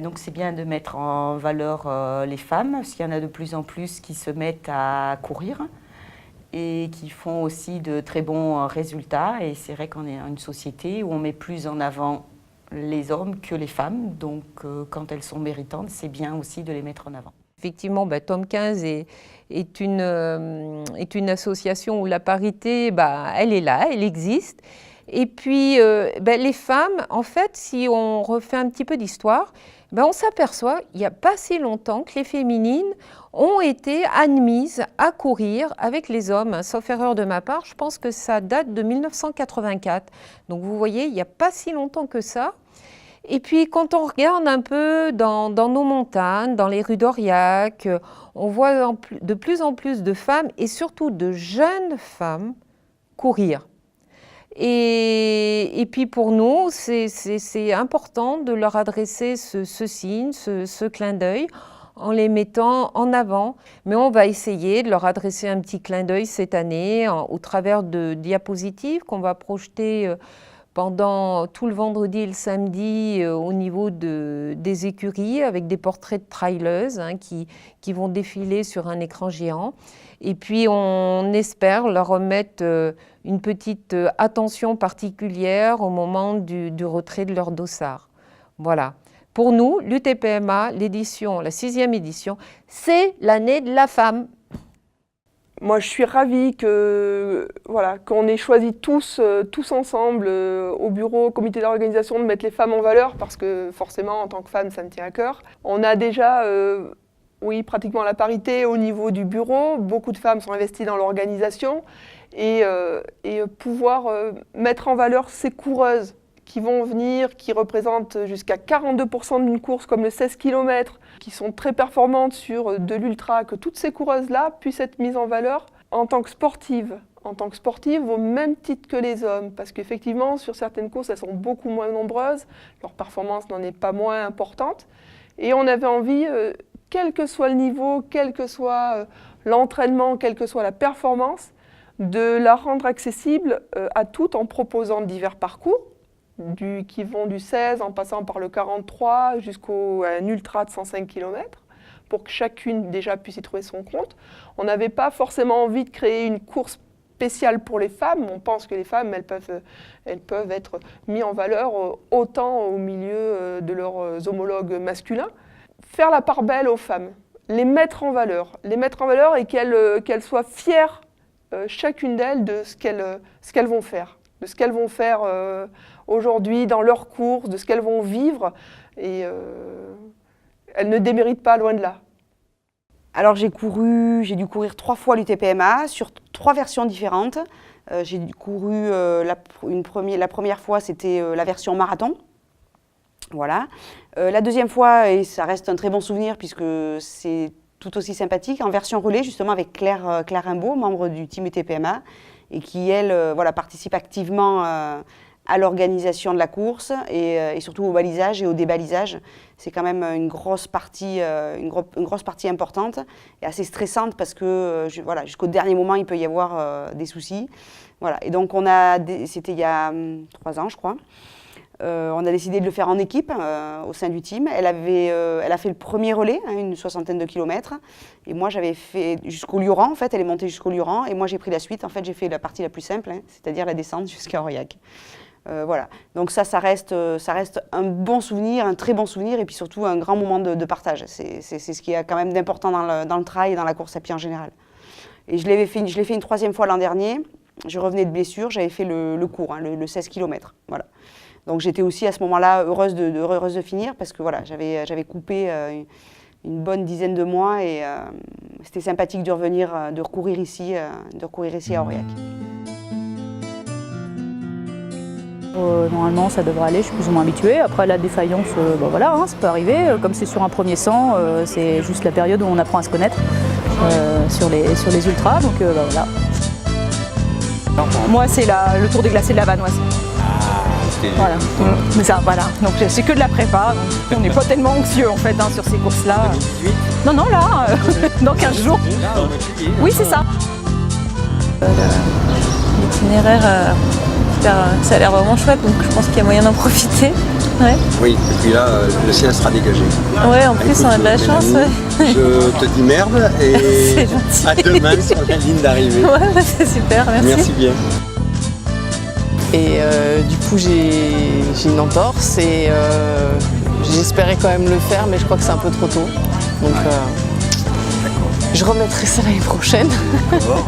Donc c'est bien de mettre en valeur les femmes, parce qu'il y en a de plus en plus qui se mettent à courir et qui font aussi de très bons résultats. Et c'est vrai qu'on est dans une société où on met plus en avant les hommes que les femmes. Donc quand elles sont méritantes, c'est bien aussi de les mettre en avant. Effectivement, Tome 15 est une association où la parité, elle est là, elle existe. Et puis, les femmes, en fait, si on refait un petit peu d'histoire, on s'aperçoit, il n'y a pas si longtemps, que les féminines ont été admises à courir avec les hommes. Sauf erreur de ma part, je pense que ça date de 1984. Donc vous voyez, il n'y a pas si longtemps que ça. Et puis quand on regarde un peu dans nos montagnes, dans les rues d'Aurillac, on voit de plus en plus de femmes et surtout de jeunes femmes courir. Et puis pour nous, c'est important de leur adresser ce signe, ce clin d'œil, en les mettant en avant. Mais on va essayer de leur adresser un petit clin d'œil cette année au travers de diapositives qu'on va projeter pendant tout le vendredi et le samedi au niveau des écuries avec des portraits de traileuses qui vont défiler sur un écran géant. Et puis on espère leur remettre une petite attention particulière au moment du retrait de leur dossard. Voilà. Pour nous, l'UTPMA, la 6e édition, c'est l'année de la femme. Moi, je suis ravie qu'on ait choisi tous ensemble, au bureau, au comité d'organisation, de mettre les femmes en valeur, parce que forcément, en tant que femme, ça me tient à cœur. On a déjà, pratiquement la parité au niveau du bureau. Beaucoup de femmes sont investies dans l'organisation. Et pouvoir mettre en valeur ces coureuses qui vont venir, qui représentent jusqu'à 42% d'une course comme le 16 km, qui sont très performantes sur de l'ultra, que toutes ces coureuses-là puissent être mises en valeur en tant que sportives au même titre que les hommes, parce qu'effectivement, sur certaines courses, elles sont beaucoup moins nombreuses, leur performance n'en est pas moins importante, et on avait envie, quel que soit le niveau, quel que soit l'entraînement, quelle que soit la performance, de la rendre accessible à toutes en proposant divers parcours, qui vont du 16 en passant par le 43 jusqu'à un ultra de 105 km, pour que chacune déjà puisse y trouver son compte. On n'avait pas forcément envie de créer une course spéciale pour les femmes. On pense que les femmes, elles peuvent être mises en valeur autant au milieu de leurs homologues masculins. Faire la part belle aux femmes, les mettre en valeur et qu'elles soient fières, chacune d'elles, de ce qu'elles vont faire. De ce qu'elles vont faire aujourd'hui dans leur course, de ce qu'elles vont vivre. Et elles ne déméritent pas, loin de là. Alors j'ai dû courir 3 fois l'UTPMA sur 3 versions différentes. J'ai couru la première fois, c'était la version marathon. Voilà. La deuxième fois, et ça reste un très bon souvenir puisque c'est tout aussi sympathique, en version relais, justement avec Claire Rimbaud, membre du team UTPMA, et qui, elle, participe activement à l'organisation de la course et surtout au balisage et au débalisage. C'est quand même une grosse partie importante et assez stressante parce que jusqu'au dernier moment, il peut y avoir des soucis. Voilà. Et donc, c'était il y a 3 ans, je crois. On a décidé de le faire en équipe au sein du team. Elle a fait le premier relais, une 60aine de kilomètres. Et moi, j'avais fait jusqu'au Lioran, en fait. Elle est montée jusqu'au Lioran. Et moi, j'ai pris la suite. En fait, j'ai fait la partie la plus simple, c'est-à-dire la descente jusqu'à Aurillac. Voilà. Donc ça reste un bon souvenir, un très bon souvenir. Et puis surtout, un grand moment de partage. C'est ce qui est quand même d'important dans le trail et dans la course à pied en général. Et je l'ai fait une 3e fois l'an dernier. Je revenais de blessure. J'avais fait le court, le 16 km. Voilà. Donc j'étais aussi à ce moment-là heureuse de finir parce que voilà, j'avais coupé une bonne dizaine de mois et c'était sympathique de revenir, de recourir ici à Aurillac. Normalement ça devrait aller, je suis plus ou moins habituée. Après la défaillance, ça peut arriver. Comme c'est sur un premier 100, c'est juste la période où on apprend à se connaître sur les ultras. Donc voilà. Moi c'est le tour des glaciers de la Vanoise. Voilà, mais ça, voilà. Donc c'est que de la prépa, donc on n'est pas tellement anxieux en fait sur ces courses-là. Non, là, dans 15 jours. Oui, c'est ça. L'itinéraire, ça a l'air vraiment chouette, donc je pense qu'il y a moyen d'en profiter. Ouais. Oui, et puis là, le ciel sera dégagé. Ouais, en plus, Écoute, on a de la chance. Mélanie, Ouais. je te dis merde et à demain sur la ligne d'arrivée. Ouais, c'est super, merci. Merci bien. Et du coup, j'ai une entorse et j'espérais quand même le faire, mais je crois que c'est un peu trop tôt. Donc, je remettrai ça l'année prochaine. D'accord.